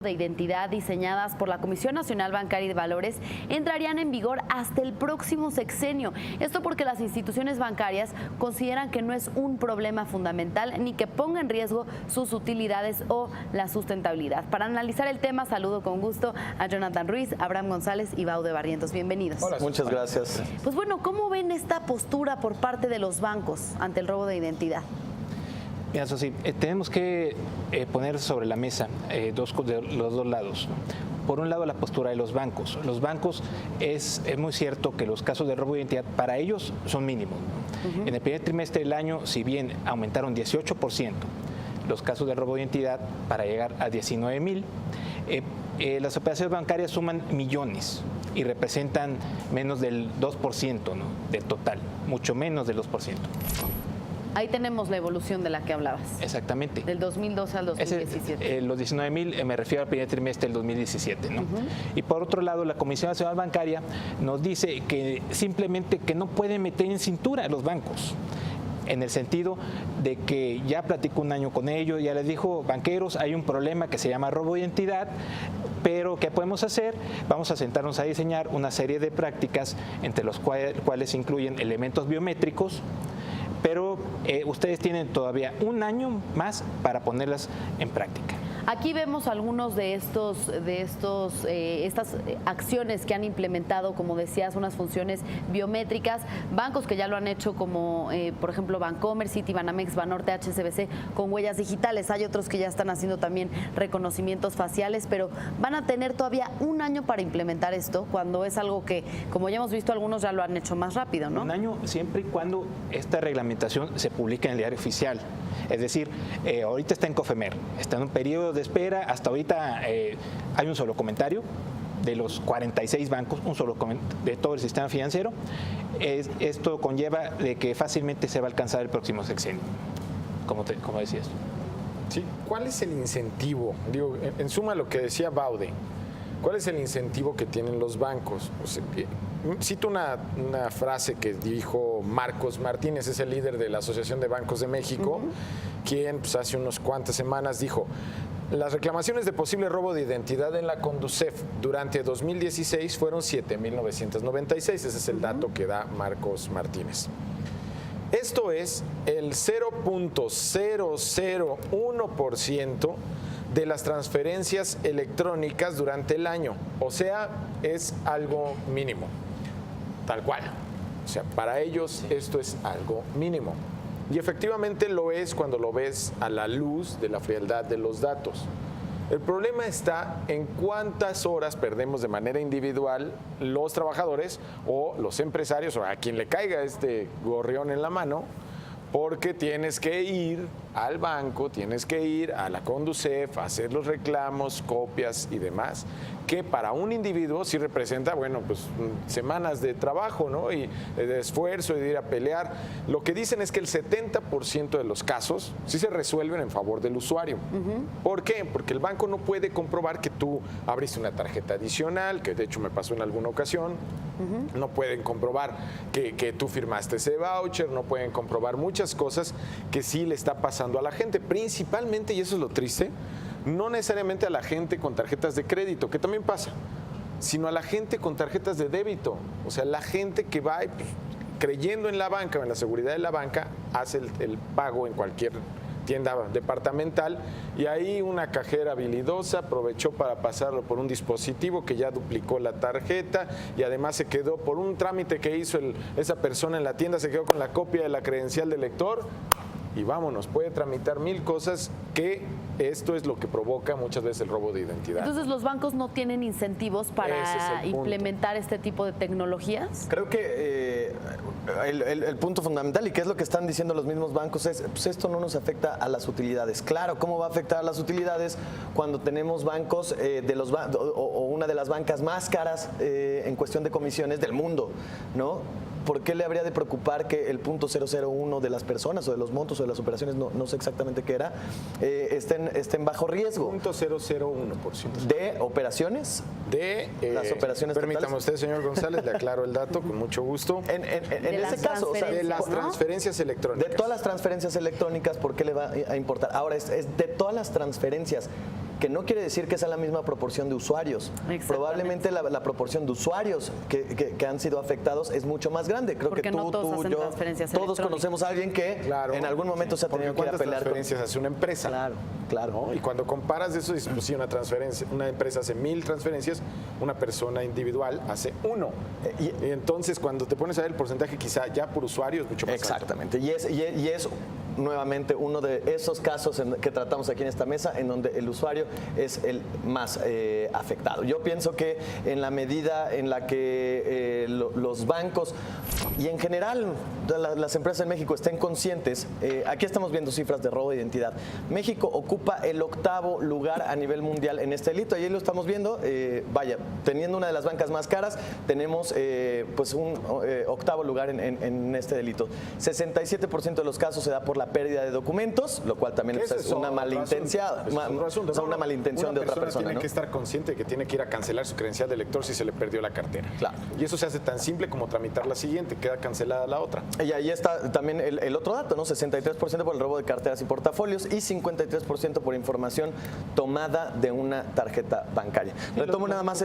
de identidad diseñadas por la Comisión Nacional Bancaria y de Valores entrarían en vigor hasta el próximo sexenio. Esto porque las instituciones bancarias consideran que no es un problema fundamental ni que ponga en riesgo sus utilidades o la sustentabilidad. Para analizar el tema, saludo con gusto a Jonathan Ruiz, Abraham González y Baude Barrientos. Bienvenidos. Hola, muchas gracias. Pues bueno, ¿cómo ven esta postura por parte de los bancos ante el robo de identidad? Mira, eso sí, tenemos que poner sobre la mesa los dos lados. Por un lado, la postura de los bancos. Los bancos, es muy cierto que los casos de robo de identidad para ellos son mínimos. En el primer trimestre del año, si bien aumentaron 18% los casos de robo de identidad para llegar a 19,000, las operaciones bancarias suman millones y representan menos del 2%, ¿no?, del total, mucho menos del 2%. Ahí tenemos la evolución de la que hablabas. Exactamente. Del 2012 al 2017. Los 19,000 me refiero al primer trimestre del 2017, ¿no? Y por otro lado, la Comisión Nacional Bancaria nos dice que simplemente que no pueden meter en cintura a los bancos, en el sentido de que ya platicó un año con ellos, ya les dijo: banqueros, hay un problema que se llama robo de identidad, pero ¿qué podemos hacer? Vamos a sentarnos a diseñar una serie de prácticas, entre los cuales incluyen elementos biométricos, pero ustedes tienen todavía un año más para ponerlas en práctica. Aquí vemos algunos de estas acciones que han implementado, como decías, unas funciones biométricas, bancos que ya lo han hecho como, por ejemplo, Bancomer, Citibanamex, Banorte, HSBC, con huellas digitales. Hay otros que ya están haciendo también reconocimientos faciales, pero van a tener todavía un año para implementar esto, cuando es algo que, como ya hemos visto, algunos ya lo han hecho más rápido, ¿no? Un año siempre y cuando esta reglamentación se publique en el diario oficial. Es decir, ahorita está en COFEMER, está en un periodo de espera. Hasta ahorita hay un solo comentario de los 46 bancos, un solo comentario de todo el sistema financiero. Esto conlleva de que fácilmente se va a alcanzar el próximo sexenio, como decías. Sí. ¿Cuál es el incentivo? Digo, en suma lo que decía Baude, ¿cuál es el incentivo que tienen los bancos? O sea, cito una frase que dijo Marcos Martínez, es el líder de la Asociación de Bancos de México, quien pues, hace unas cuantas semanas dijo: las reclamaciones de posible robo de identidad en la Conducef durante 2016 fueron 7,996. Ese es el dato que da Marcos Martínez. Esto es el 0.001% de las transferencias electrónicas durante el año. O sea, es algo mínimo, tal cual. O sea, para ellos esto es algo mínimo. Y efectivamente lo es cuando lo ves a la luz de la frialdad de los datos. El problema está en cuántas horas perdemos de manera individual los trabajadores o los empresarios, o a quien le caiga este gorrión en la mano, porque tienes que ir al banco, tienes que ir a la Conducef, hacer los reclamos, copias y demás, que para un individuo sí representa, bueno, pues semanas de trabajo, ¿no? Y de esfuerzo y de ir a pelear. Lo que dicen es que el 70% de los casos sí se resuelven en favor del usuario. ¿Por qué? Porque el banco no puede comprobar que tú abriste una tarjeta adicional, que de hecho me pasó en alguna ocasión. No pueden comprobar que tú firmaste ese voucher, no pueden comprobar muchas cosas que sí le está pasando a la gente, principalmente, y eso es lo triste, no necesariamente a la gente con tarjetas de crédito, que también pasa, sino a la gente con tarjetas de débito. O sea, la gente que va pues, creyendo en la banca, en la seguridad de la banca, hace el pago en cualquier tienda departamental, y ahí una cajera habilidosa aprovechó para pasarlo por un dispositivo que ya duplicó la tarjeta, y además se quedó por un trámite que hizo esa persona en la tienda, se quedó con la copia de la credencial del lector y vámonos, puede tramitar 1000 cosas, que esto es lo que provoca muchas veces el robo de identidad. Entonces, ¿los bancos no tienen incentivos para implementar este tipo de tecnologías? Creo que el punto fundamental, y que es lo que están diciendo los mismos bancos, es: pues esto no nos afecta a las utilidades. Claro, ¿cómo va a afectar a las utilidades cuando tenemos bancos o una de las bancas más caras en cuestión de comisiones del mundo, ¿no? ¿Por qué le habría de preocupar que el 0.001 de las personas o de los montos o de las operaciones, no sé exactamente qué era, estén bajo riesgo? 0.001%. ¿De operaciones? De las operaciones permítame totales. usted, señor González, le aclaro el dato con mucho gusto. En ese caso, o sea, de las transferencias electrónicas. De todas las transferencias electrónicas, ¿por qué le va a importar? Ahora, es de todas las transferencias que no quiere decir que sea la misma proporción de usuarios. Probablemente la proporción de usuarios que han sido afectados es mucho más grande. Creo porque que no todos hacen yo, transferencias todos conocemos a alguien que en algún momento se ha tenido que ir a pelear. Transferencias hace una empresa. Claro. ¿No? Y cuando comparas eso, dices, pues sí, una empresa hace 1000 transferencias, una persona individual hace 1. Y entonces, cuando te pones a ver el porcentaje, quizá ya por usuario es mucho más Exactamente. Alto. Y es nuevamente uno de esos casos que tratamos aquí en esta mesa en donde el usuario es el más afectado. Yo pienso que en la medida en la que los bancos y en general las empresas en México estén conscientes, aquí estamos viendo cifras de robo de identidad. México ocupa el 8º lugar a nivel mundial en este delito. Ahí lo estamos viendo. Teniendo una de las bancas más caras, tenemos pues un 8º lugar en este delito. 67% de los casos se da por la pérdida de documentos, lo cual también es una malintención, una malintención de otra persona. Tiene que estar consciente de que tiene que ir a cancelar su credencial de lector si se le perdió la cartera. Claro. Y eso se hace tan simple como tramitar la siguiente, queda cancelada la otra. Y ahí está también el otro dato, ¿no? 63% por el robo de carteras y portafolios y 53% por información tomada de una tarjeta bancaria. Retomo nada más,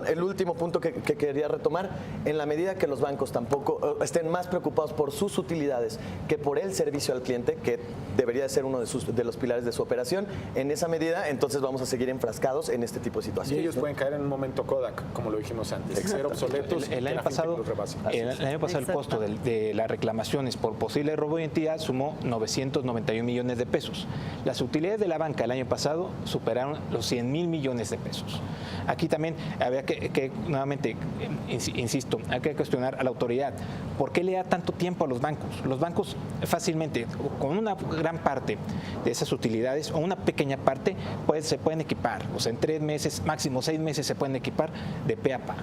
el último punto que quería retomar. En la medida que los bancos tampoco estén más preocupados por sus utilidades que por el servicio al cliente, que debería ser uno de los pilares de su operación, en esa medida entonces vamos a seguir enfrascados en este tipo de situaciones. Y ellos pueden caer en un momento Kodak, como lo dijimos antes, ser obsoletos. El año pasado el costo de las reclamaciones por posible robo de identidad sumó 991 millones de pesos. Las utilidades de la banca el año pasado superaron los 100,000 millones de pesos. Aquí también había que nuevamente, insisto, hay que cuestionar a la autoridad. ¿Por qué le da tanto tiempo a los bancos? Los bancos fácilmente, con una gran parte de esas utilidades o una pequeña parte, se pueden equipar. O sea, en 3 meses, máximo 6 meses se pueden equipar de pe a pa.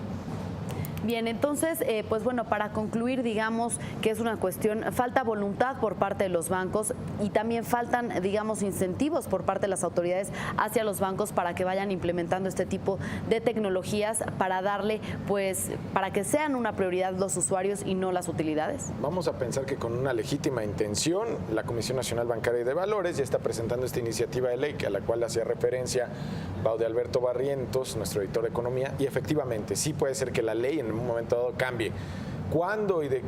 Bien, entonces, pues bueno, para concluir, digamos que es una cuestión, falta voluntad por parte de los bancos y también faltan, digamos, incentivos por parte de las autoridades hacia los bancos para que vayan implementando este tipo de tecnologías para darle, pues, para que sean una prioridad los usuarios y no las utilidades. Vamos a pensar que con una legítima intención, la Comisión Nacional Bancaria y de Valores ya está presentando esta iniciativa de ley a la cual hacía referencia Baude Alberto Barrientos, nuestro editor de Economía, y efectivamente sí puede ser que la ley en un momento dado cambie. ¿Cuándo y de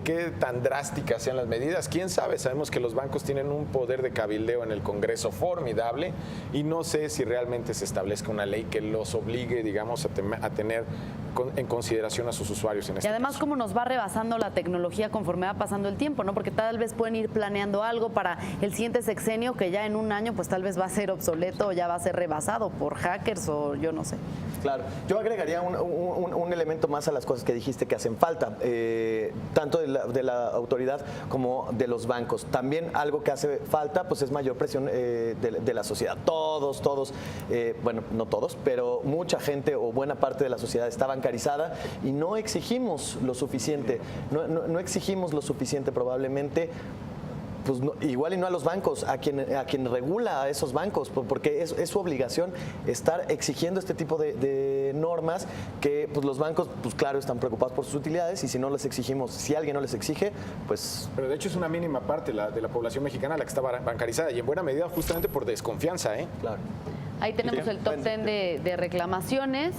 qué tan drásticas sean las medidas? ¿Quién sabe? Sabemos que los bancos tienen un poder de cabildeo en el Congreso formidable y no sé si realmente se establezca una ley que los obligue, digamos, a tener en consideración a sus usuarios en este Y además, caso. cómo nos va rebasando la tecnología conforme va pasando el tiempo, ¿no? Porque tal vez pueden ir planeando algo para el siguiente sexenio que ya en un año pues tal vez va a ser obsoleto o ya va a ser rebasado por hackers o yo no sé. Claro, yo agregaría un elemento más a las cosas que dijiste que hacen falta, tanto de la autoridad como de los bancos. También algo que hace falta pues es mayor presión de la sociedad. Todos, bueno, no todos, pero mucha gente o buena parte de la sociedad está bancarizada y no exigimos lo suficiente, no exigimos lo suficiente probablemente. Pues no, igual y no a los bancos, a quien regula a esos bancos, porque es su obligación estar exigiendo este tipo de normas que pues los bancos, pues claro, están preocupados por sus utilidades y si no les exigimos, si alguien no les exige, pues... Pero de hecho es una mínima parte de la población mexicana la que está bancarizada y en buena medida justamente por desconfianza, ¿eh? Claro. Ahí tenemos el top 10 de reclamaciones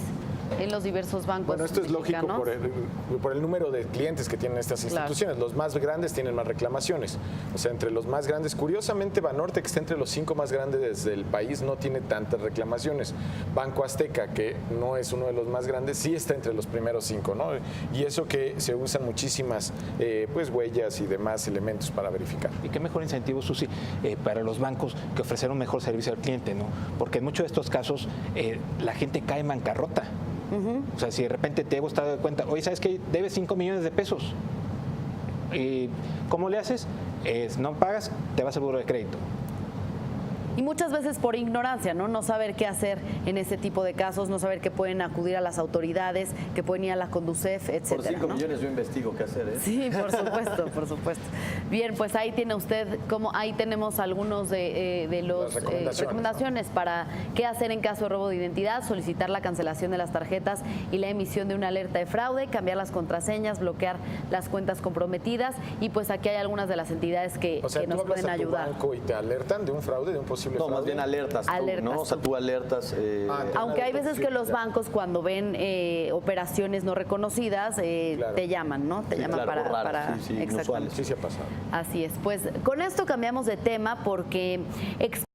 en los diversos bancos. Bueno, esto es lógico mexicanos. por el número de clientes que tienen estas instituciones. Claro. Los más grandes tienen más reclamaciones. O sea, entre los más grandes, curiosamente, Banorte, que está entre los 5 más grandes del país, no tiene tantas reclamaciones. Banco Azteca, que no es uno de los más grandes, sí está entre los primeros 5, ¿no? Y eso que se usan muchísimas pues huellas y demás elementos para verificar. Y qué mejor incentivo, Susi, para los bancos que ofrecer un mejor servicio al cliente, ¿no? Porque en muchos de estos casos la gente cae en bancarrota. O sea, si de repente te hemos dado cuenta, oye, ¿sabes qué? Debes 5 millones de pesos. ¿Cómo le haces? No pagas, te vas al buro de crédito. Y muchas veces por ignorancia, ¿no? No saber qué hacer en este tipo de casos, no saber que pueden acudir a las autoridades, que pueden ir a la Conducef, etcétera. Por 5 ¿no? millones yo investigo qué hacer, ¿eh? Sí, por supuesto, por supuesto. Bien, pues ahí tiene usted, ahí tenemos algunos de los recomendaciones para qué hacer en caso de robo de identidad, solicitar la cancelación de las tarjetas y la emisión de una alerta de fraude, cambiar las contraseñas, bloquear las cuentas comprometidas y pues aquí hay algunas de las entidades que nos pueden ayudar. O sea, tú hablas a tu banco y te alertan de un fraude, de un posible posible No, fraude. más bien alertas tú, Alertas ¿no? O sea, tú. tú alertas. Aunque hay veces Sí, que los claro. bancos cuando ven operaciones no reconocidas Claro. te llaman, ¿no? Te Sí, llaman claro, para, raras, sí, exactamente. inusuales. Sí se ha pasado. Así es. Pues con esto cambiamos de tema porque